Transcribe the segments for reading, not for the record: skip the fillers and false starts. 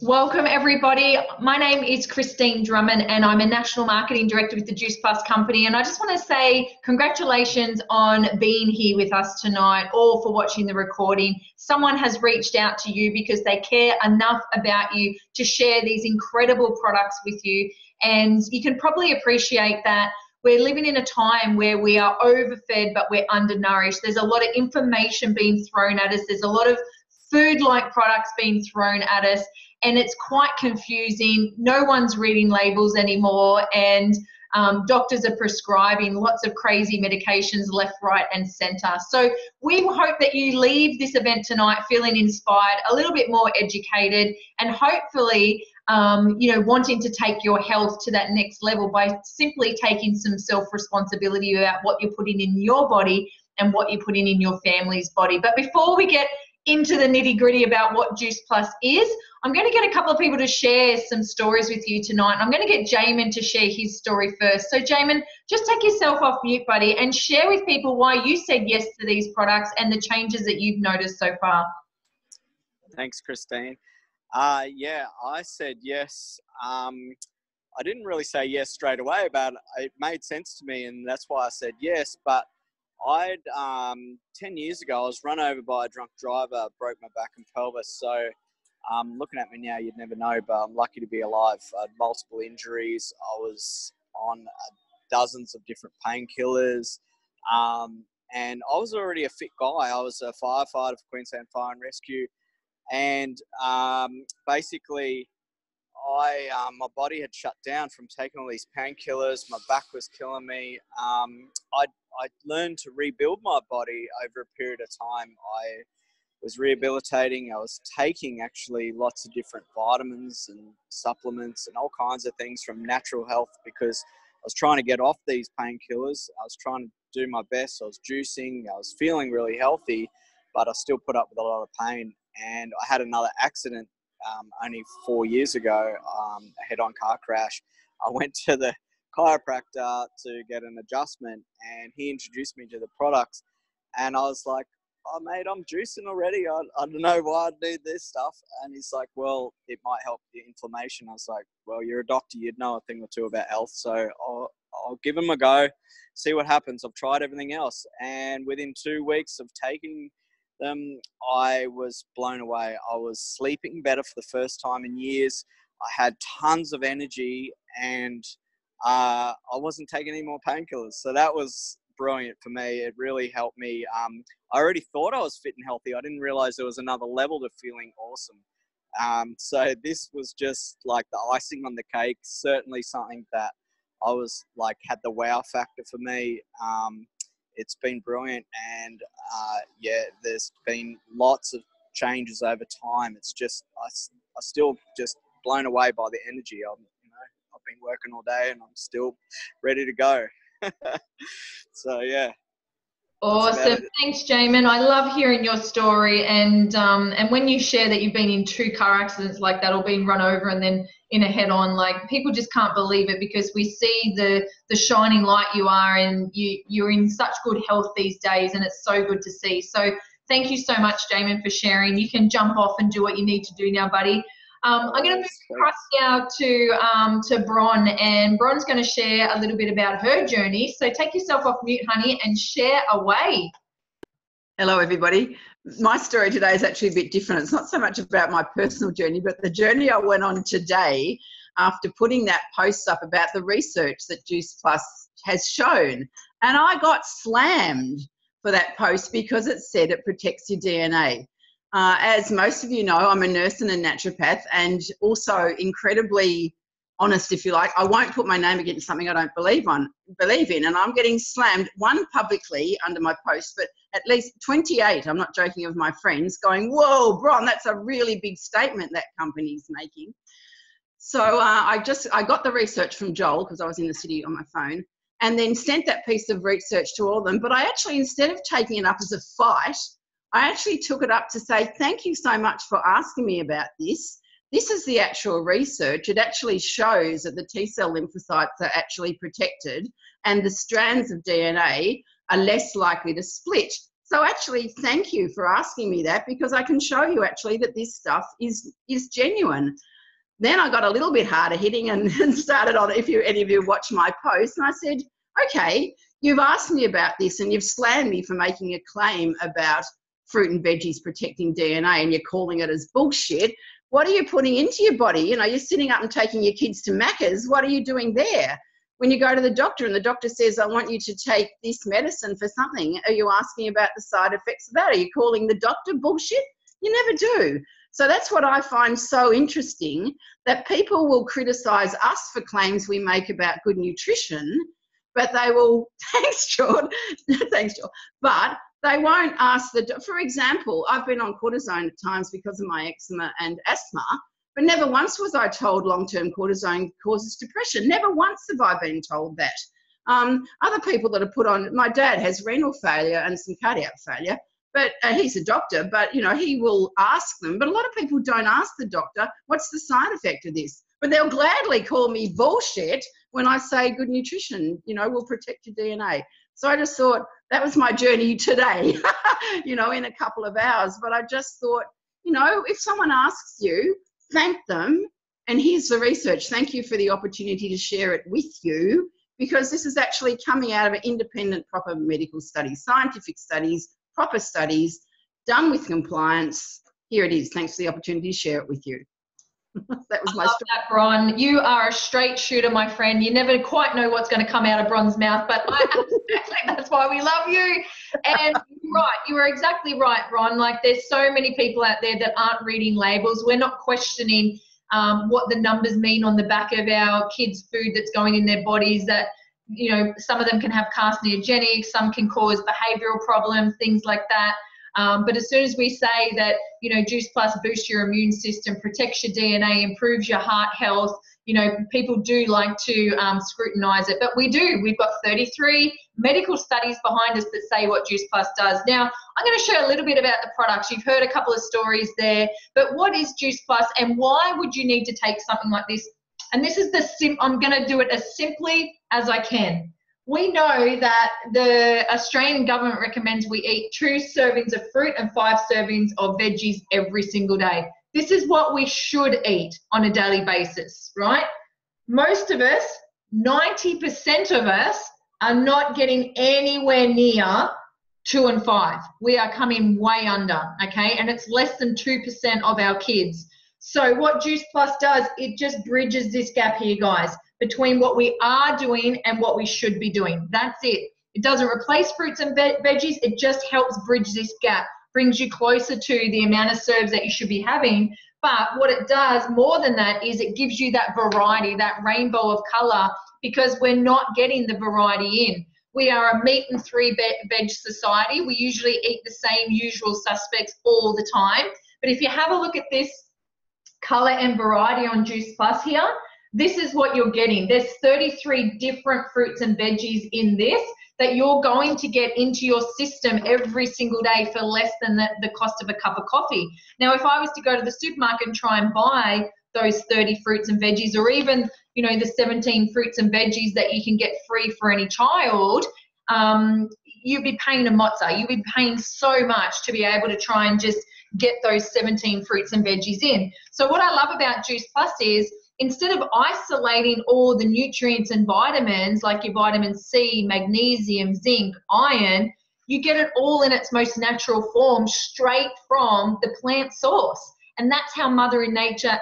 Welcome everybody. My name is Christine Drummond and I'm a National Marketing Director with the Juice Plus Company, and I just want to say congratulations on being here with us tonight or for watching the recording. Someone has reached out to you because they care enough about you to share these incredible products with you, and you can probably appreciate that we're living in a time where we are overfed but we're undernourished. There's a lot of information being thrown at us. There's a lot of food-like products being thrown at us, and it's quite confusing. No one's reading labels anymore, and doctors are prescribing lots of crazy medications left, right, and center. So we hope that you leave this event tonight feeling inspired, a little bit more educated, and hopefully wanting to take your health to that next level by simply taking some self-responsibility about what you're putting in your body and what you're putting in your family's body. But before we get into the nitty-gritty about what Juice Plus is, I'm going to get a couple of people to share some stories with you tonight. I'm going to get Jamen to share his story first. So Jamen, just take yourself off mute, buddy, and share with people why you said yes to these products and the changes that you've noticed so far. Thanks, Christine. Yeah, I said yes. I didn't really say yes straight away, but it made sense to me, and that's why I said yes. But 10 years ago, I was run over by a drunk driver, broke my back and pelvis. So looking at me now, you'd never know, but I'm lucky to be alive. I had multiple injuries. I was on dozens of different painkillers. And I was already a fit guy. I was a firefighter for Queensland Fire and Rescue. And basically, my body had shut down from taking all these painkillers. My back was killing me. I learned to rebuild my body over a period of time. I was rehabilitating. I was taking actually lots of different vitamins and supplements and all kinds of things from natural health because I was trying to get off these painkillers. I was trying to do my best. I was juicing. I was feeling really healthy, but I still put up with a lot of pain. And I had another accident only 4 years ago, a head-on car crash. I went to the chiropractor to get an adjustment, and he introduced me to the products, and I was like, oh mate, I'm juicing already. I don't know why I need this stuff. And he's like, well, it might help the inflammation. I was like, well, you're a doctor, you'd know a thing or two about health, so I'll give him a go, see what happens. I've tried everything else, and within 2 weeks of taking them, I was blown away. I was sleeping better for the first time in years. I had tons of energy, and I wasn't taking any more painkillers. So that was brilliant for me. It really helped me. I already thought I was fit and healthy. I didn't realize there was another level to feeling awesome. So this was just like the icing on the cake. Certainly something that I was like, had the wow factor for me. It's been brilliant, and yeah, there's been lots of changes over time. It's just, I still just blown away by the energy. I've been working all day and I'm still ready to go. So yeah. Awesome. Thanks, Jamen. I love hearing your story, and when you share that you've been in 2 car accidents like that, or being run over and then in a head-on, like, people just can't believe it because we see the shining light you are, and you're in such good health these days, and it's so good to see. So thank you so much, Jamen, for sharing. You can jump off and do what you need to do now, buddy. I'm going to move across now to Bron, and Bron's going to share a little bit about her journey. So take yourself off mute, honey, and share away. Hello, everybody. My story today is actually a bit different. It's not so much about my personal journey, but the journey I went on today after putting that post up about the research that Juice Plus has shown. And I got slammed for that post because it said it protects your DNA. As most of you know, I'm a nurse and a naturopath, and also incredibly honest, if you like. I won't put my name against something I don't believe in, and I'm getting slammed, one publicly under my post, but at least 28, I'm not joking, of my friends going, whoa, Bron, that's a really big statement that company's making. So I got the research from Joel, because I was in the city on my phone, and then sent that piece of research to all of them. But I actually, instead of taking it up as a fight, I actually took it up to say, thank you so much for asking me about this. This is the actual research. It actually shows that the T-cell lymphocytes are actually protected, and the strands of DNA are less likely to split. So actually, thank you for asking me that, because I can show you actually that this stuff is genuine. Then I got a little bit harder hitting and started on, if any of you watch my post, and I said, okay, you've asked me about this and you've slammed me for making a claim about fruit and veggies protecting DNA, and you're calling it as bullshit. What are you putting into your body? You know, you're sitting up and taking your kids to Macca's. What are you doing there? When you go to the doctor and the doctor says, I want you to take this medicine for something, are you asking about the side effects of that? Are you calling the doctor bullshit? You never do. So that's what I find so interesting, that people will criticise us for claims we make about good nutrition, but they will, thanks, George, thanks, George, but they won't ask for example, I've been on cortisone at times because of my eczema and asthma, but never once was I told long-term cortisone causes depression. Never once have I been told that. Other people that are put on, my dad has renal failure and some cardiac failure, but he's a doctor, but, you know, he will ask them. But a lot of people don't ask the doctor, what's the side effect of this? But they'll gladly call me bullshit when I say good nutrition, you know, will protect your DNA. So I just thought that was my journey today, you know, in a couple of hours. But I just thought, you know, if someone asks you, thank them. And here's the research. Thank you for the opportunity to share it with you, because this is actually coming out of an independent, proper medical studies, scientific studies, proper studies, done with compliance. Here it is. Thanks for the opportunity to share it with you. That was my story. That, Bron. You are a straight shooter, my friend. You never quite know what's going to come out of Bron's mouth, but that's why we love you. And you're right. You are exactly right, Bron. Like, there's so many people out there that aren't reading labels. We're not questioning what the numbers mean on the back of our kids' food that's going in their bodies, that, you know, some of them can have carcinogenic, some can cause behavioural problems, things like that. But as soon as we say that, you know, Juice Plus boosts your immune system, protects your DNA, improves your heart health, you know, people do like to scrutinise it. But we do. We've got 33 medical studies behind us that say what Juice Plus does. Now, I'm going to share a little bit about the products. You've heard a couple of stories there. But what is Juice Plus, and why would you need to take something like this? And this is I'm going to do it as simply as I can. We know that the Australian government recommends we eat 2 servings of fruit and 5 servings of veggies every single day. This is what we should eat on a daily basis, right? Most of us, 90% of us, are not getting anywhere near 2 and 5. We are coming way under, okay? And it's less than 2% of our kids. So what Juice Plus does, it just bridges this gap here, guys, between what we are doing and what we should be doing. That's it. It doesn't replace fruits and veggies. It just helps bridge this gap, brings you closer to the amount of serves that you should be having. But what it does more than that is it gives you that variety, that rainbow of color, because we're not getting the variety in. We are a meat and 3 veg society. We usually eat the same usual suspects all the time. But if you have a look at this color and variety on Juice Plus here, this is what you're getting. There's 33 different fruits and veggies in this that you're going to get into your system every single day for less than the cost of a cup of coffee. Now, if I was to go to the supermarket and try and buy those 30 fruits and veggies, or even, you know, the 17 fruits and veggies that you can get free for any child, you'd be paying a mozza. You'd be paying so much to be able to try and just get those 17 fruits and veggies in. So what I love about Juice Plus is, instead of isolating all the nutrients and vitamins like your vitamin C, magnesium, zinc, iron, you get it all in its most natural form, straight from the plant source. And that's how Mother Nature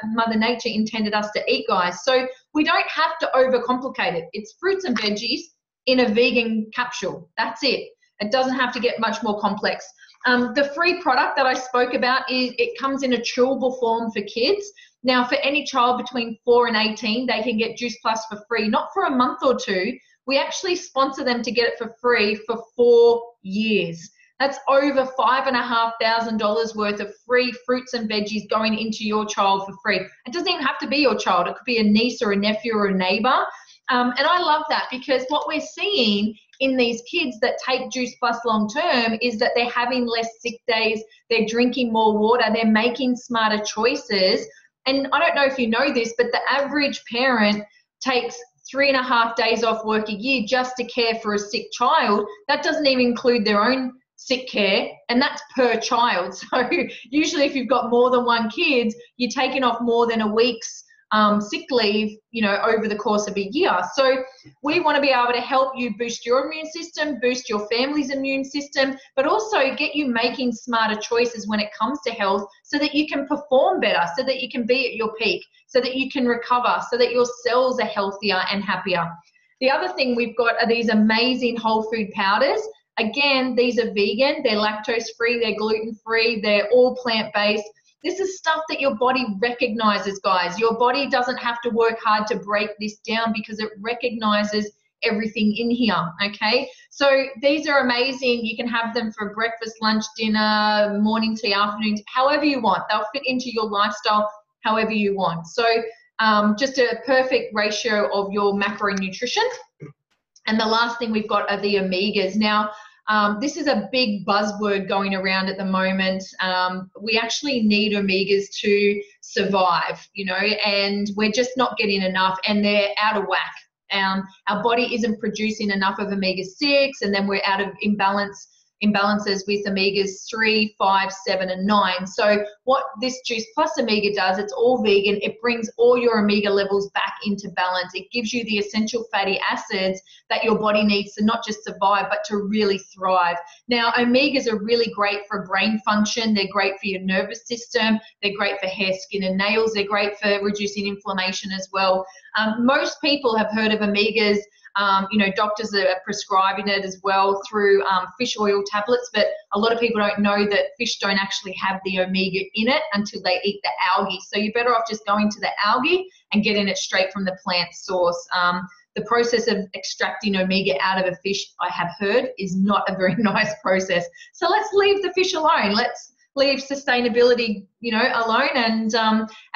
intended us to eat, guys. So we don't have to overcomplicate it. It's fruits and veggies in a vegan capsule. That's it. It doesn't have to get much more complex. The free product that I spoke about, it comes in a chewable form for kids. Now, for any child between 4 and 18, they can get Juice Plus for free, not for a month or 2. We actually sponsor them to get it for free for 4 years. That's over $5,500 worth of free fruits and veggies going into your child for free. It doesn't even have to be your child. It could be a niece or a nephew or a neighbor. And I love that, because what we're seeing in these kids that take Juice Plus long term is that they're having less sick days, they're drinking more water, they're making smarter choices. And I don't know if you know this, but the average parent takes 3.5 days off work a year just to care for a sick child. That doesn't even include their own sick care, and that's per child. So usually if you've got more than one kid, you're taking off more than a week's sick leave, you know, over the course of a year. So we want to be able to help you boost your immune system, boost your family's immune system, but also get you making smarter choices when it comes to health, so that you can perform better, so that you can be at your peak, so that you can recover, so that your cells are healthier and happier. The other thing we've got are these amazing whole food powders. Again, these are vegan, they're lactose free, they're gluten free, they're all plant-based. This is stuff that your body recognizes, guys. Your body doesn't have to work hard to break this down, because it recognizes everything in here, okay? So these are amazing. You can have them for breakfast, lunch, dinner, morning tea, afternoon, however you want. They'll fit into your lifestyle however you want. So just a perfect ratio of your macronutrition. And the last thing we've got are the omegas. Now, this is a big buzzword going around at the moment. We actually need omegas to survive, you know, and we're just not getting enough, and they're out of whack. Our body isn't producing enough of omega-6, and then we're out of imbalances with omegas 3, 5, 7, and 9. So what this Juice Plus Omega does, it's all vegan. It brings all your omega levels back into balance. It gives you the essential fatty acids that your body needs to not just survive, but to really thrive. Now, omegas are really great for brain function. They're great for your nervous system. They're great for hair, skin, and nails. They're great for reducing inflammation as well. Most people have heard of omegas. You know, doctors are prescribing it as well through fish oil tablets, but a lot of people don't know that fish don't actually have the omega in it until they eat the algae. So you're better off just going to the algae and getting it straight from the plant source. The process of extracting omega out of a fish, I have heard, is not a very nice process. So let's leave the fish alone. Let's leave sustainability, you know, alone, and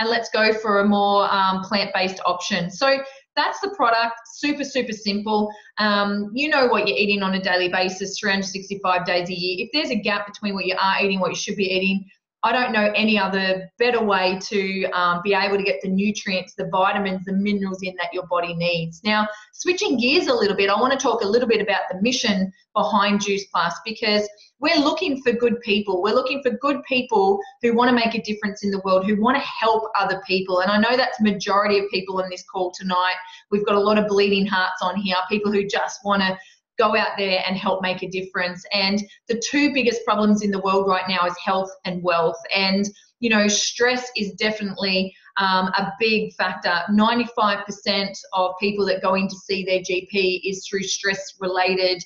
let's go for a more plant-based option. So that's the product. Super, super simple. You know what you're eating on a daily basis, 365 days a year. If there's a gap between what you are eating, what you should be eating, I don't know any other better way to be able to get the nutrients, the vitamins, the minerals in that your body needs. Now, switching gears a little bit, I want to talk a little bit about the mission behind Juice Plus, because we're looking for good people. We're looking for good people who want to make a difference in the world, who want to help other people. And I know that's the majority of people on this call tonight. We've got a lot of bleeding hearts on here, people who just want to go out there and help make a difference. And the two biggest problems in the world right now is health and wealth. And, you know, stress is definitely a big factor. 95% of people that go in to see their GP is through stress-related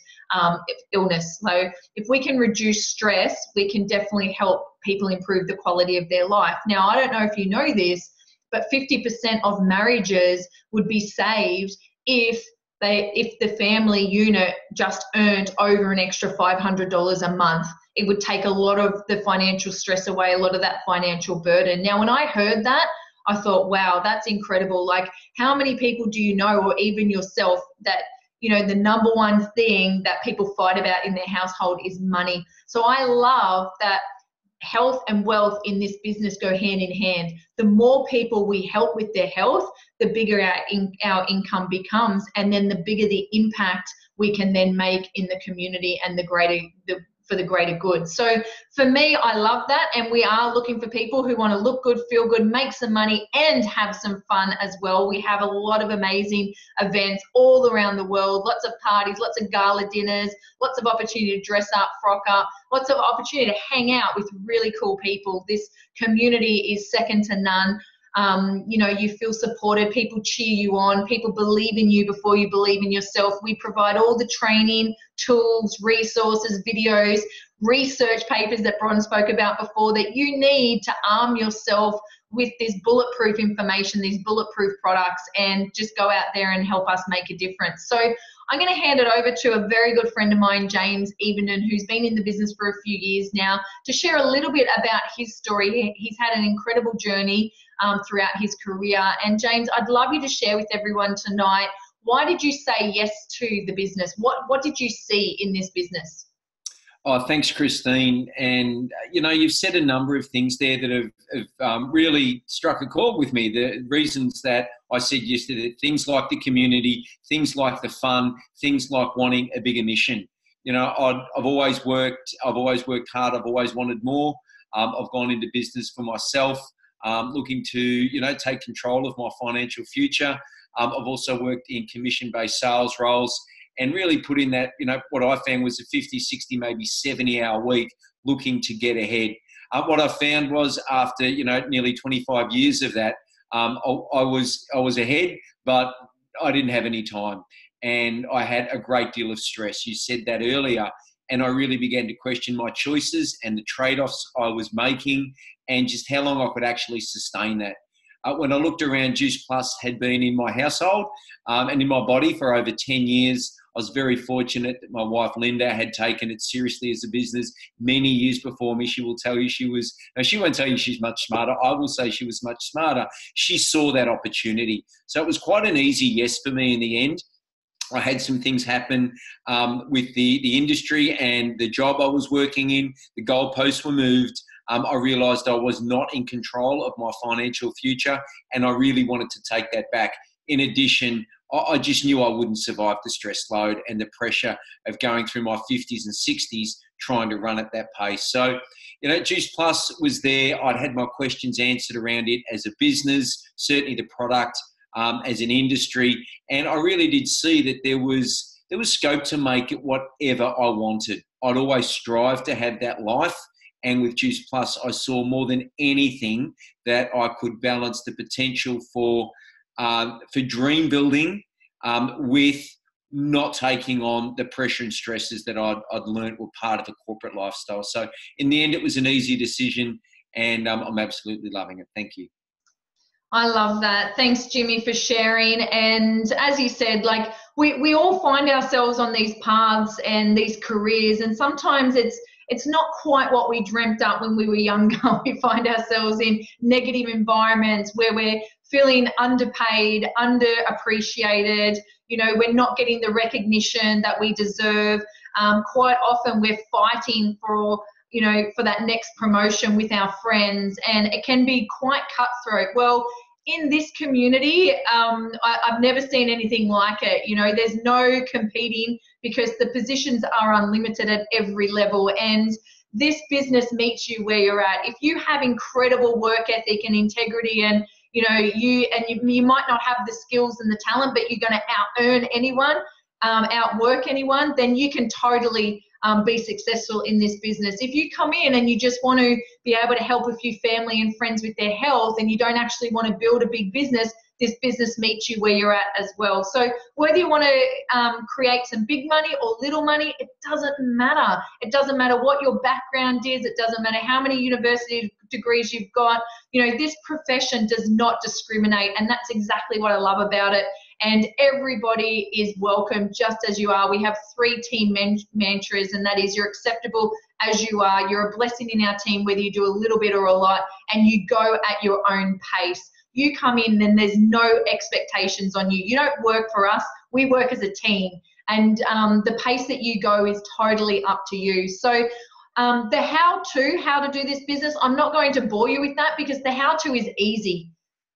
illness. So if we can reduce stress, we can definitely help people improve the quality of their life. Now, I don't know if you know this, but 50% of marriages would be saved if the family unit just earned over an extra $500 a month. It would take a lot of the financial stress away, a lot of that financial burden. Now, when I heard that, I thought, wow, that's incredible. Like, how many people do you know, or even yourself, that, you know, the number one thing that people fight about in their household is money? So I love that health and wealth in this business go hand in hand. The more people we help with their health, the bigger our income becomes, and then the bigger the impact we can then make in the community and for the greater good. So for me, I love that, and we are looking for people who want to look good, feel good, make some money, and have some fun as well. We have a lot of amazing events all around the world, lots of parties, lots of gala dinners, lots of opportunity to dress up, frock up, lots of opportunity to hang out with really cool people. This community is second to none. You know, you feel supported, people cheer you on, people believe in you before you believe in yourself. We provide all the training, tools, resources, videos, research papers that Bron spoke about before that you need to arm yourself with this bulletproof information, these bulletproof products, and just go out there and help us make a difference. So I'm going to hand it over to a very good friend of mine, James Evening, who's been in the business for a few years now, to share a little bit about his story. He's had an incredible journey throughout his career. And James, I'd love you to share with everyone tonight, why did you say yes to the business? What did you see in this business? Oh, thanks, Christine. And, you know, you've said a number of things there that have really struck a chord with me. The reasons that I said yes to it, things like the community, things like the fun, things like wanting a bigger mission. you know, I've always worked hard. I've always wanted more. I've gone into business for myself, looking to, you know, take control of my financial future. I've also worked in commission-based sales roles and really put in that, you know, what I found was a 50, 60, maybe 70-hour week looking to get ahead. What I found was after, you know, nearly 25 years of that, I was ahead, but I didn't have any time. And I had a great deal of stress. You said that earlier. And I really began to question my choices and the trade-offs I was making and just how long I could actually sustain that. When I looked around, Juice Plus had been in my household and in my body for over 10 years. I was very fortunate that my wife, Linda, had taken it seriously as a business many years before me. She will tell you she won't tell you she's much smarter. I will say she was much smarter. She saw that opportunity. So it was quite an easy yes for me in the end. I had some things happen with the industry and the job I was working in. The goalposts were moved. I realised I was not in control of my financial future, and I really wanted to take that back. In addition, I just knew I wouldn't survive the stress load and the pressure of going through my 50s and 60s trying to run at that pace. So, you know, Juice Plus was there. I'd had my questions answered around it as a business, certainly the product, as an industry, and I really did see that there was scope to make it whatever I wanted. I'd always strive to have that life, and with Juice Plus, I saw more than anything that I could balance the potential for dream building with not taking on the pressure and stresses that I'd learned were part of a corporate lifestyle. So in the end, it was an easy decision, and I'm absolutely loving it. Thank you. I love that. Thanks, Jimmy, for sharing. And as you said, like we all find ourselves on these paths and these careers, and sometimes it's not quite what we dreamt up when we were younger. We find ourselves in negative environments where we're feeling underpaid, underappreciated. You know, we're not getting the recognition that we deserve. Quite often we're fighting for that next promotion with our friends, and it can be quite cutthroat. Well, in this community, I've never seen anything like it. You know, there's no competing because the positions are unlimited at every level, and this business meets you where you're at. If you have incredible work ethic and integrity, and you might not have the skills and the talent, but you're going to out-earn anyone, outwork anyone, then you can totally be successful in this business. If you come in and you just want to be able to help a few family and friends with their health, and you don't actually want to build a big business, this business meets you where you're at as well. So whether you want to create some big money or little money, it doesn't matter. It doesn't matter what your background is. It doesn't matter how many university degrees you've got. You know, this profession does not discriminate, and that's exactly what I love about it. And everybody is welcome just as you are. We have 3 team mantras, and that is you're acceptable as you are. You're a blessing in our team, whether you do a little bit or a lot, and you go at your own pace. You come in and there's no expectations on you. You don't work for us. We work as a team, and the pace that you go is totally up to you. So the how to do this business, I'm not going to bore you with that because the how-to is easy.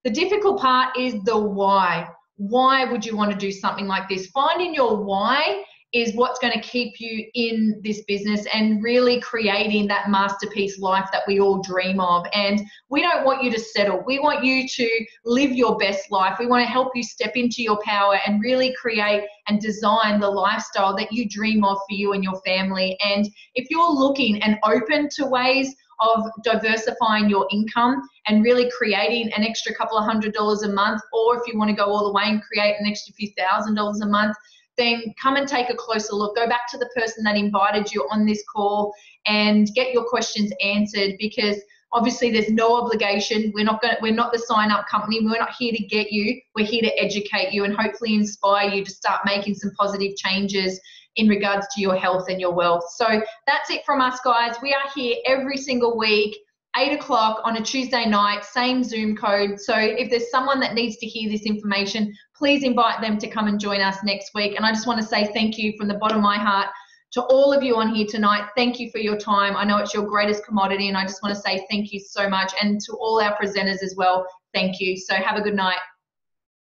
The difficult part is the why. Why would you want to do something like this? Finding your why is what's going to keep you in this business and really creating that masterpiece life that we all dream of. And we don't want you to settle. We want you to live your best life. We want to help you step into your power and really create and design the lifestyle that you dream of for you and your family. And if you're looking and open to ways of diversifying your income and really creating an extra couple of $100s a month, or if you want to go all the way and create an extra few $1,000s a month, then come and take a closer look. Go back to the person that invited you on this call and get your questions answered, because obviously there's no obligation. We're not the sign-up company. We're not here to get you. We're here to educate you and hopefully inspire you to start making some positive changes in regards to your health and your wealth. So that's it from us, guys. We are here every single week, 8 o'clock on a Tuesday night, same Zoom code. So if there's someone that needs to hear this information, please invite them to come and join us next week. And I just want to say thank you from the bottom of my heart to all of you on here tonight. Thank you for your time. I know it's your greatest commodity, and I just want to say thank you so much. And to all our presenters as well, thank you. So have a good night.